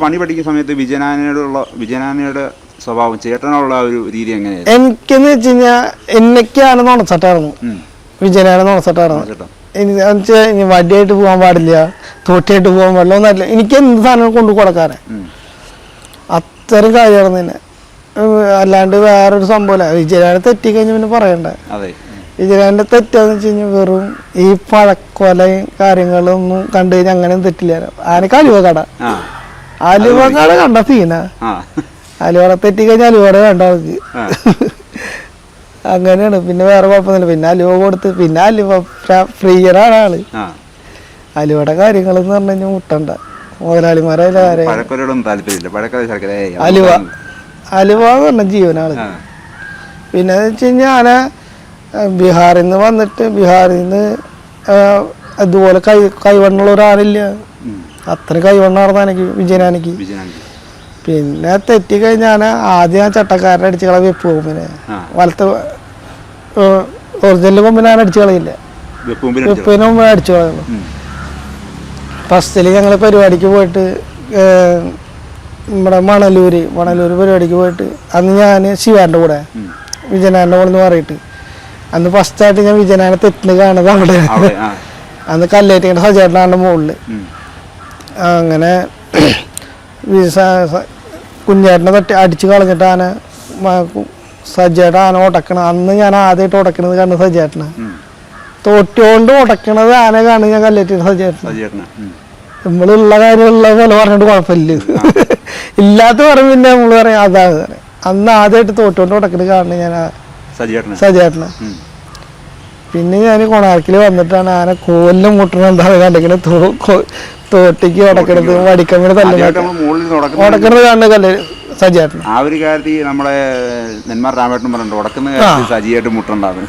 പണി പഠിക്കുന്ന സമയത്ത് വിജയനാനയുടെ സ്വഭാവം ചേട്ടനുള്ള ഒരു രീതി എങ്ങനെയായിരുന്നു? എനിക്കെന്ന് വെച്ച് കഴിഞ്ഞാൽ എന്നൊക്കെയാണ് നുണച്ചട്ടായിരുന്നു. വിജയനാണ് നുണച്ചട്ടായിരുന്നു. ഇനി വടിയായിട്ട് പോകാൻ പാടില്ല, തോട്ടിയായിട്ട് പോകാൻ പാടില്ല ഒന്നല്ല. എനിക്ക് എന്ത് സാധനം കൊണ്ടു കൊടുക്കാറ് അത്തരം കാര്യമാണ് തന്നെ. അല്ലാണ്ട് വേറൊരു സംഭവമില്ല. വിജയനാനെ തെറ്റിക്കഴിഞ്ഞാൽ പിന്നെ പറയണ്ട. വിജയനാന്റെ തെറ്റാന്ന് വെച്ച് കഴിഞ്ഞാൽ വെറും ഈ പഴക്കൊലയും കാര്യങ്ങളൊന്നും കണ്ടു കഴിഞ്ഞാൽ അങ്ങനെയൊന്നും തെറ്റില്ല. ആനക്ക് അലുവകട കണ്ട സീന. അലുവട തെറ്റിക്കഴിഞ്ഞാൽ അലുവട വേണ്ട അവർക്ക്. അങ്ങനെയാണ്. പിന്നെ വേറെ കുഴപ്പമൊന്നുമില്ല. പിന്നെ അലുവ കൊടുത്ത് പിന്നെ അലുവ ഫ്രീയറാണ് ആള്. അലുവയുടെ കാര്യങ്ങളെന്ന് പറഞ്ഞു കഴിഞ്ഞാൽ മുട്ടണ്ട. മുതലാളിമാരായാലും അലുവ എന്ന് പറഞ്ഞ ജീവനാള്. പിന്നെ വെച്ച് കഴിഞ്ഞാൽ ആന ബീഹാറിൽ നിന്ന് വന്നിട്ട് ബീഹാറിൽ നിന്ന് അതുപോലെ കൈവണ്ണുള്ള ഒരാളില്ല. അത്ര കൈവണ്ണാർന്ന എനിക്ക് വിജയനാനക്ക്. പിന്നെ തെറ്റിക്കഴിഞ്ഞാൽ ആദ്യം ആ ചട്ടക്കാരനെ അടിച്ചു കള വെപ്പ് കൊമ്പിനെ വലത്ത് ഒറിജിനൽ കൊമ്പിനെ ഞാൻ അടിച്ചു കളയില്ല. വെപ്പിന് മുമ്പ് അടിച്ചു കളയുള്ളൂ. ഫസ്റ്റിൽ ഞങ്ങൾ പരിപാടിക്ക് പോയിട്ട് നമ്മുടെ മണലൂര് പരിപാടിക്ക് പോയിട്ട് അന്ന് ഞാൻ ശിവാന്റെ കൂടെ വിജയനാന്റെ കൂടെ എന്ന് പറയിട്ട് അന്ന് ഫസ്റ്റായിട്ട് ഞാൻ വിജയനാനെ തെറ്റിന് കാണുന്നത് അവിടെ. അന്ന് കല്ലേറ്റിങ്ങനെ സജേട്ടനാണ്ട് മുകളിൽ അങ്ങനെ കുഞ്ഞേട്ടനെ തട്ടി അടിച്ചു കളഞ്ഞിട്ട് ആന സജേട്ടൻ ആന ഉടക്കണം. അന്ന് ഞാൻ ആദ്യമായിട്ട് ഉടക്കണത് കണ്ട് സജേട്ടന തോട്ടിയോണ്ട് ഉടക്കണത് ആന കാണും ഞാൻ കല്ലേറ്റിന് സജേട്ടന. നമ്മളുള്ള കാര്യമുള്ള പോലെ പറഞ്ഞിട്ട് കുഴപ്പമില്ല. ഇല്ലാത്ത പറയും പിന്നെ നമ്മള് പറയാം അതാണ്. അന്ന് ആദ്യമായിട്ട് തോട്ടിയോണ്ട് ഉടക്കണത് കാണുന്നത് ഞാൻ സജേട്ടന. പിന്നെ ഞാൻ കൊണാർക്കിൽ വന്നിട്ടാണ് ആന കോലിലും മുട്ടണ എന്താണ് കണ്ടിങ്ങനെ തോട്ടിക്ക് ഉടക്കണത് വടിക്കമ്മിന് ഉടക്കണത് കാണുന്നത് കല്ല് സജേട്ടൻ. ആ ഒരു കാര്യത്തിൽ നമ്മളെ നെന്മാർ രാമേട്ടൻ പറഞ്ഞിട്ടുണ്ട് ഉടക്കുന്ന കാര്യത്തിൽ സജിയായിട്ട് മുട്ടുണ്ടാകും.